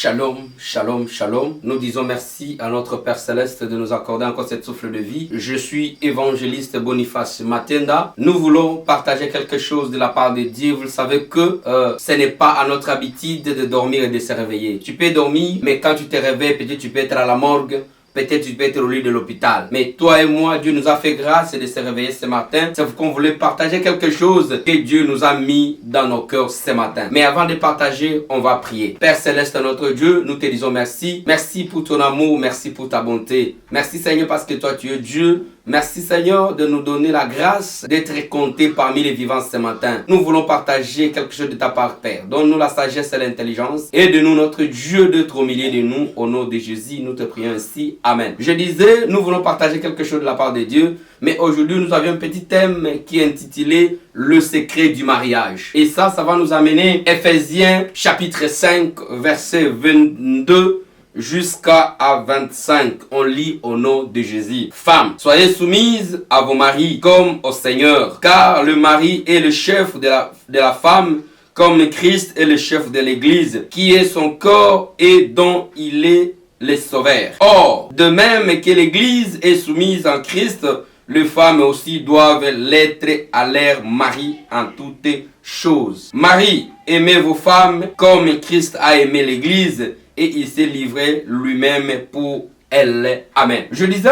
Shalom, shalom, shalom. Nous disons merci à notre Père Céleste de nous accorder encore cette souffle de vie. Je suis évangéliste Boniface Matenda. Nous voulons partager quelque chose de la part de Dieu. Vous le savez que ce n'est pas à notre habitude de dormir et de se réveiller. Tu peux dormir, mais quand tu te réveilles, peut-être tu peux être à la morgue. Peut-être tu peux être au lit de l'hôpital. Mais toi et moi, Dieu nous a fait grâce de se réveiller ce matin. C'est qu'on voulait partager quelque chose que Dieu nous a mis dans nos cœurs ce matin. Mais avant de partager, on va prier. Père Céleste, notre Dieu, nous te disons merci. Merci pour ton amour, merci pour ta bonté. Merci Seigneur parce que toi tu es Dieu. Merci Seigneur de nous donner la grâce d'être comptés parmi les vivants ce matin. Nous voulons partager quelque chose de ta part, Père. Donne-nous la sagesse et l'intelligence. Aide-nous, notre Dieu, d'être au milieu de nous. Au nom de Jésus, nous te prions ainsi. Amen. Je disais, nous voulons partager quelque chose de la part de Dieu. Mais aujourd'hui, nous avions un petit thème qui est intitulé « Le secret du mariage ». Et ça va nous amener Ephésiens chapitre 5, verset 22. Jusqu'à 25, on lit au nom de Jésus. Femmes, soyez soumises à vos maris comme au Seigneur, car le mari est le chef de la femme, comme Christ est le chef de l'Église, qui est son corps et dont il est le sauveur. Or, de même que l'Église est soumise en Christ, les femmes aussi doivent l'être à leur mari en toutes choses. Marie, aimez vos femmes comme Christ a aimé l'Église, et il s'est livré lui-même pour elle. Amen. Je disais,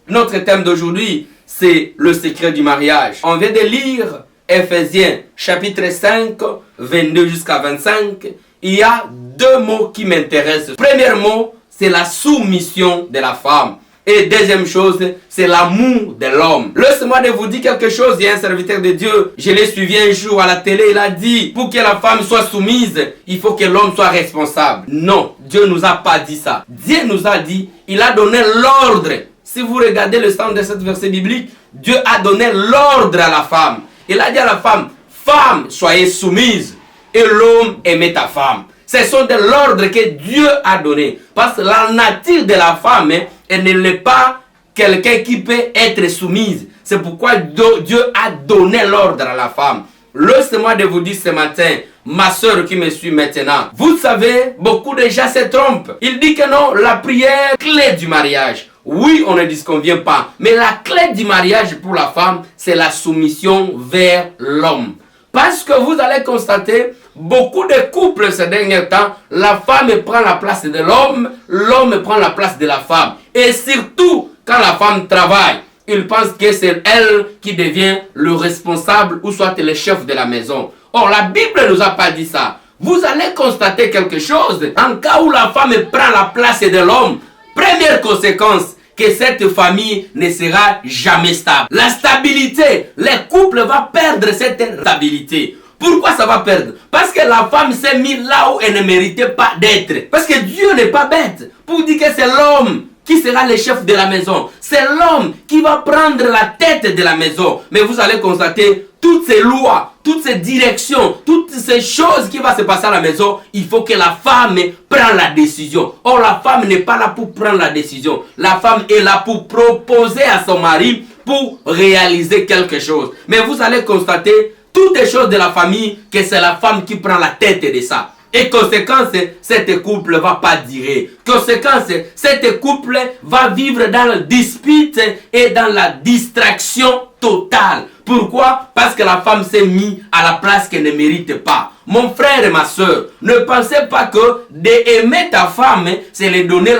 notre thème d'aujourd'hui, c'est le secret du mariage. On vient de lire Ephésiens chapitre 5, 22 jusqu'à 25. Il y a deux mots qui m'intéressent. Premier mot, c'est la soumission de la femme. Et deuxième chose, c'est l'amour de l'homme. Laissez-moi de vous dire quelque chose. Il y a un serviteur de Dieu, je l'ai suivi un jour à la télé, il a dit, pour que la femme soit soumise, il faut que l'homme soit responsable. Non, Dieu nous a pas dit ça. Dieu nous a dit, il a donné l'ordre. Si vous regardez le sens de cette verset biblique, Dieu a donné l'ordre à la femme. Il a dit à la femme, femme, soyez soumise. Et l'homme, aimez ta femme. Ce sont de l'ordre que Dieu a donné. Parce que la nature de la femme, elle n'est pas quelqu'un qui peut être soumise. C'est pourquoi Dieu a donné l'ordre à la femme. Laissez-moi de vous dire ce matin, ma soeur qui me suit maintenant. Vous savez, beaucoup de gens se trompent. Ils disent que non, la prière, clé du mariage. Oui, on ne disconvient pas. Mais la clé du mariage pour la femme, c'est la soumission vers l'homme. Parce que vous allez constater, beaucoup de couples ces derniers temps, la femme prend la place de l'homme, l'homme prend la place de la femme. Et surtout, quand la femme travaille, il pense que c'est elle qui devient le responsable ou soit le chef de la maison. Or, la Bible ne nous a pas dit ça. Vous allez constater quelque chose. En cas où la femme prend la place de l'homme, première conséquence, que cette famille ne sera jamais stable. La stabilité, les couples vont perdre cette stabilité. Pourquoi ça va perdre? Parce que la femme s'est mise là où elle ne méritait pas d'être. Parce que Dieu n'est pas bête pour dire que c'est l'homme qui sera le chef de la maison. C'est l'homme qui va prendre la tête de la maison. Mais vous allez constater, toutes ces lois, toutes ces directions, toutes ces choses qui vont se passer à la maison, il faut que la femme prenne la décision. Or, la femme n'est pas là pour prendre la décision. La femme est là pour proposer à son mari pour réaliser quelque chose. Mais vous allez constater, toutes les choses de la famille, que c'est la femme qui prend la tête de ça. Et conséquence, cette couple ne va pas durer. Conséquence, cette couple va vivre dans la dispute et dans la distraction totale. Pourquoi? Parce que la femme s'est mise à la place qu'elle ne mérite pas. Mon frère et ma soeur, ne pensez pas que d'aimer ta femme, c'est lui donner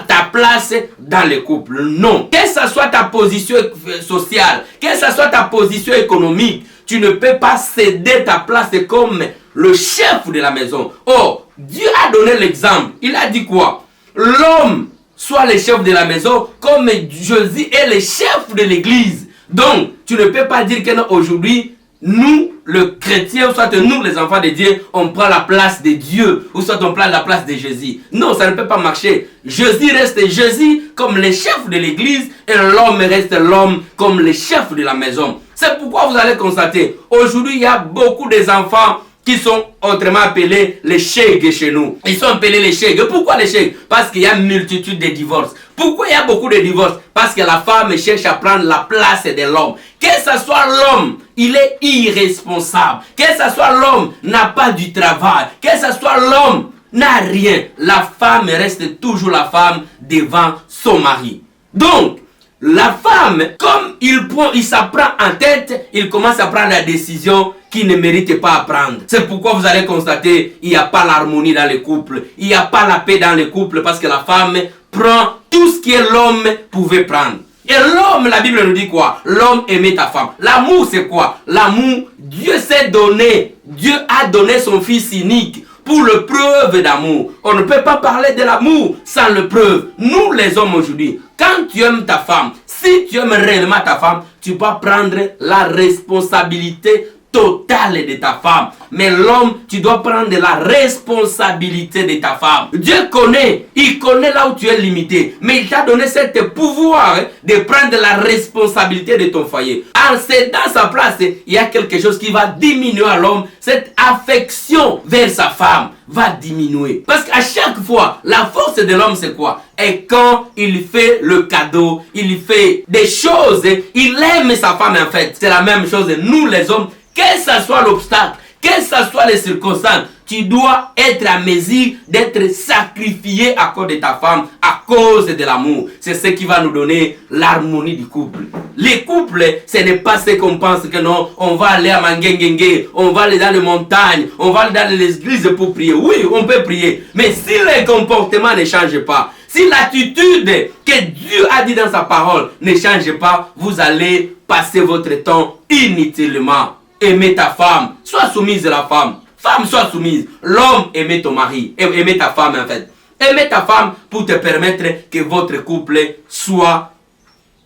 ta place dans le couple. Non. Que ce soit ta position sociale, que ce soit ta position économique, tu ne peux pas céder ta place comme le chef de la maison. Oh, Dieu a donné l'exemple. Il a dit quoi? L'homme soit le chef de la maison comme Jésus est le chef de l'église. Donc, tu ne peux pas dire que non, aujourd'hui, nous, le chrétien, soit nous, les enfants de Dieu, on prend la place de Dieu, ou soit on prend la place de Jésus. Non, ça ne peut pas marcher. Jésus reste Jésus comme le chef de l'église, et l'homme reste l'homme comme le chef de la maison. C'est pourquoi vous allez constater, aujourd'hui, il y a beaucoup d'enfants qui sont autrement appelés les chèques chez nous. Ils sont appelés les chèques. Pourquoi les chèques? Parce qu'il y a une multitude de divorces. Pourquoi il y a beaucoup de divorces? Parce que la femme cherche à prendre la place de l'homme. Que ce soit l'homme, il est irresponsable. Que ce soit l'homme, n'a pas du travail. Que ce soit l'homme, n'a rien. La femme reste toujours la femme devant son mari. Donc, la femme, comme il s'apprend en tête, il commence à prendre la décision qu'il ne mérite pas à prendre. C'est pourquoi vous allez constater, il n'y a pas l'harmonie dans le couple. Il n'y a pas la paix dans le couple parce que la femme prend tout ce que l'homme pouvait prendre. Et l'homme, la Bible nous dit quoi? L'homme aimait ta femme. L'amour, c'est quoi? L'amour, Dieu s'est donné. Dieu a donné son fils unique pour le preuve d'amour. On ne peut pas parler de l'amour sans le preuve. Nous, les hommes aujourd'hui, quand tu aimes ta femme, si tu aimes réellement ta femme, tu dois prendre la responsabilité totale de ta femme. Mais l'homme, tu dois prendre la responsabilité de ta femme. Dieu connaît, il connaît là où tu es limité. Mais il t'a donné ce pouvoir de prendre la responsabilité de ton foyer. En cédant sa place, il y a quelque chose qui va diminuer à l'homme. Cette affection vers sa femme va diminuer. Parce qu'à chaque fois, la force de l'homme, c'est quoi? Et quand il fait le cadeau, il fait des choses, il aime sa femme en fait. C'est la même chose. Nous les hommes, quel que soit l'obstacle, quelles que soient les circonstances, tu dois être à mesure d'être sacrifié à cause de ta femme, à cause de l'amour. C'est ce qui va nous donner l'harmonie du couple. Les couples, ce n'est pas ce qu'on pense que non, on va aller à Mangengengue, on va aller dans les montagnes, on va aller dans l'église pour prier. Oui, on peut prier. Mais si les comportements ne changent pas, si l'attitude que Dieu a dit dans sa parole ne change pas, vous allez passer votre temps inutilement. Aimez ta femme, sois soumise à la femme. Femme, sois soumise. L'homme, aimez ton mari, aimez ta femme en fait. Aimez ta femme pour te permettre que votre couple soit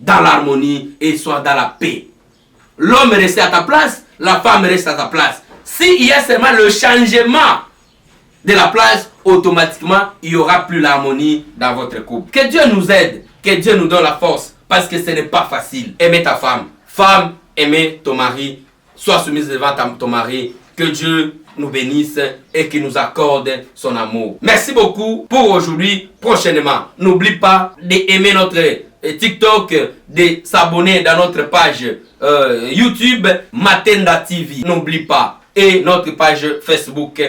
dans l'harmonie et soit dans la paix. L'homme reste à ta place, la femme reste à ta place. S'il y a seulement le changement de la place, automatiquement, il n'y aura plus l'harmonie dans votre couple. Que Dieu nous aide, que Dieu nous donne la force, parce que ce n'est pas facile. Aimez ta femme. Femme, aimez ton mari. Sois soumise devant ton mari. Que Dieu nous bénisse et qu'il nous accorde son amour. Merci beaucoup pour aujourd'hui. Prochainement, n'oublie pas d'aimer notre TikTok, de s'abonner dans notre page YouTube Matenda TV. N'oublie pas. Et notre page Facebook.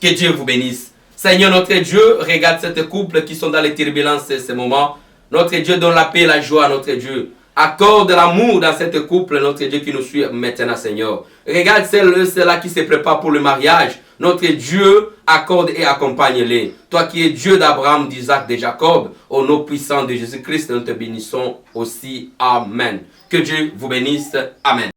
Que Dieu vous bénisse. Seigneur notre Dieu, regarde cette couple qui sont dans les turbulences en ce moment. Notre Dieu donne la paix et la joie à notre Dieu. Accorde l'amour dans cette couple, notre Dieu qui nous suit maintenant, Seigneur. Regarde ceux-là qui se préparent pour le mariage. Notre Dieu accorde et accompagne-les. Toi qui es Dieu d'Abraham, d'Isaac, de Jacob, au nom puissant de Jésus-Christ, nous te bénissons aussi. Amen. Que Dieu vous bénisse. Amen.